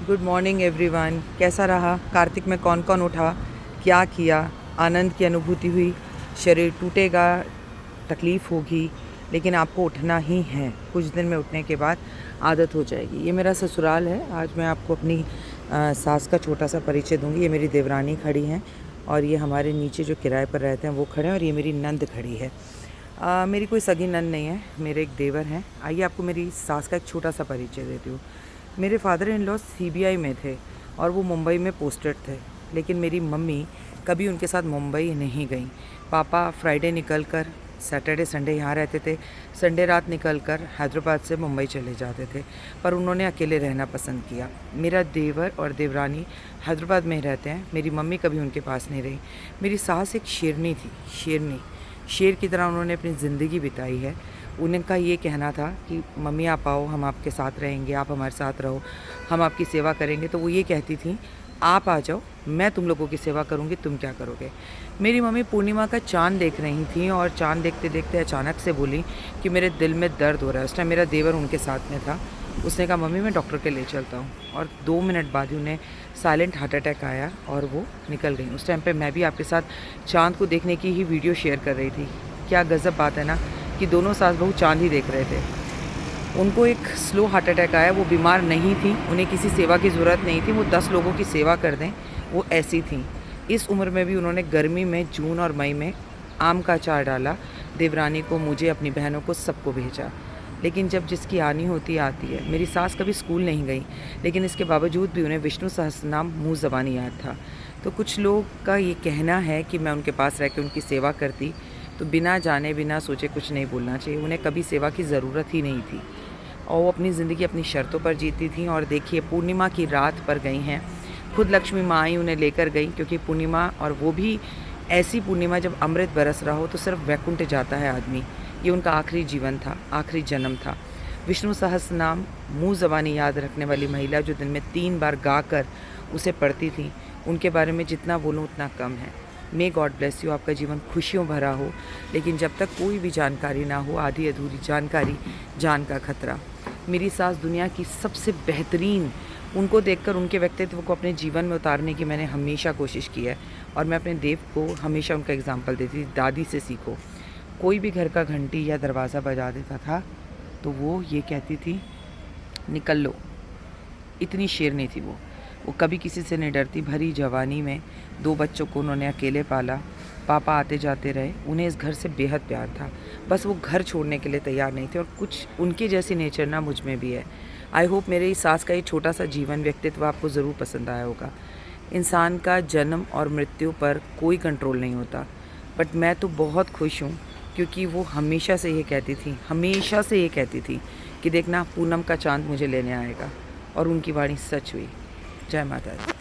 Good morning everyone. कैसा रहा कार्तिक में? कौन कौन उठा, क्या किया? आनंद की अनुभूति हुई। शरीर टूटेगा, तकलीफ़ होगी, लेकिन आपको उठना ही है। कुछ दिन में उठने के बाद आदत हो जाएगी। ये मेरा ससुराल है। आज मैं आपको अपनी सास का छोटा सा परिचय दूंगी। ये मेरी देवरानी खड़ी हैं और ये हमारे नीचे जो किराए पर रहते हैं वो खड़े हैं और ये मेरी नंद खड़ी है। मेरी कोई सगी नंद नहीं है, मेरे एक देवर हैं। आइए आपको मेरी सास का एक छोटा सा परिचय देती हूँ। मेरे फादर इन लॉ सीबीआई में थे और वो मुंबई में पोस्टेड थे, लेकिन मेरी मम्मी कभी उनके साथ मुंबई नहीं गई। पापा फ्राइडे निकल कर सैटरडे संडे यहाँ रहते थे, संडे रात निकल कर हैदराबाद से मुंबई चले जाते थे, पर उन्होंने अकेले रहना पसंद किया। मेरा देवर और देवरानी हैदराबाद में रहते हैं, मेरी मम्मी कभी उनके पास नहीं रही। मेरी सास एक शेरनी थी, शेरनी, शेर की तरह उन्होंने अपनी ज़िंदगी बिताई है। उनका ये कहना था कि मम्मी आप आओ, हम आपके साथ रहेंगे, आप हमारे साथ रहो, हम आपकी सेवा करेंगे। तो वो ये कहती थी आप आ जाओ, मैं तुम लोगों की सेवा करूँगी, तुम क्या करोगे। मेरी मम्मी पूर्णिमा का चाँद देख रही थी और चाँद देखते देखते अचानक से बोली कि मेरे दिल में दर्द हो रहा है। उस टाइम मेरा देवर उनके साथ में था। उसने कहा मम्मी मैं डॉक्टर के ले चलता हूँ, और 2 मिनट बाद ही उन्हें साइलेंट हार्ट अटैक आया और वो निकल गई। उस टाइम पे मैं भी आपके साथ चाँद को देखने की ही वीडियो शेयर कर रही थी। क्या गज़ब बात है ना कि दोनों सास बहू चाँद ही देख रहे थे। उनको एक स्लो हार्ट अटैक आया। वो बीमार नहीं थी, उन्हें किसी सेवा की ज़रूरत नहीं थी, वो 10 लोगों की सेवा कर दें, वो ऐसी थी। इस उम्र में भी उन्होंने गर्मी में जून और मई में आम का अचार डाला, देवरानी को, मुझे, अपनी बहनों को, सबको भेजा। लेकिन जब जिसकी आनी होती आती है। मेरी सास कभी स्कूल नहीं गई, लेकिन इसके बावजूद भी उन्हें विष्णु सहस्त्रनाम मुँह ज़बानी याद था। तो कुछ लोग का ये कहना है कि मैं उनके पास रह के उनकी सेवा करती, तो बिना जाने बिना सोचे कुछ नहीं बोलना चाहिए। उन्हें कभी सेवा की ज़रूरत ही नहीं थी और वो अपनी ज़िंदगी अपनी शर्तों पर जीती थी। और देखिए पूर्णिमा की रात पर गई हैं, खुद लक्ष्मी माँ ही उन्हें लेकर गई, क्योंकि पूर्णिमा, और वो भी ऐसी पूर्णिमा जब अमृत बरस रहा हो तो सिर्फ वैकुंठ जाता है आदमी। ये उनका आखिरी जीवन था, आखिरी जन्म था। विष्णु सहस्त्र नाम मुँह ज़बानी याद रखने वाली महिला जो दिन में 3 बार गा कर उसे पढ़ती थी, उनके बारे में जितना बोलूँ उतना कम है। May God bless you. आपका जीवन खुशियों भरा हो, लेकिन जब तक कोई भी जानकारी ना हो, आधी अधूरी जानकारी जान का खतरा। मेरी सास दुनिया की सबसे बेहतरीन, उनको देखकर उनके व्यक्तित्व को अपने जीवन में उतारने की मैंने हमेशा कोशिश की है, और मैं अपने देव को हमेशा उनका एग्जाम्पल देती थी। दादी से सीखो। कोई भी घर का घंटी या दरवाज़ा बजा देता था तो वो ये कहती थी निकल लो। इतनी शेरनी थी वो कभी किसी से नहीं डरती। भरी जवानी में 2 बच्चों को उन्होंने अकेले पाला। पापा आते जाते रहे, उन्हें इस घर से बेहद प्यार था, बस वो घर छोड़ने के लिए तैयार नहीं थे। और कुछ उनके जैसी नेचर ना मुझ में भी है। आई होप मेरे इस सास का ये छोटा सा जीवन व्यक्तित्व आपको ज़रूर पसंद आया होगा। इंसान का जन्म और मृत्यु पर कोई कंट्रोल नहीं होता, बट मैं तो बहुत खुश हूँ, क्योंकि वो हमेशा से ये कहती थी, हमेशा से ये कहती थी कि देखना पूनम का चाँद मुझे लेने आएगा, और उनकी वाणी सच हुई। जय माता दी।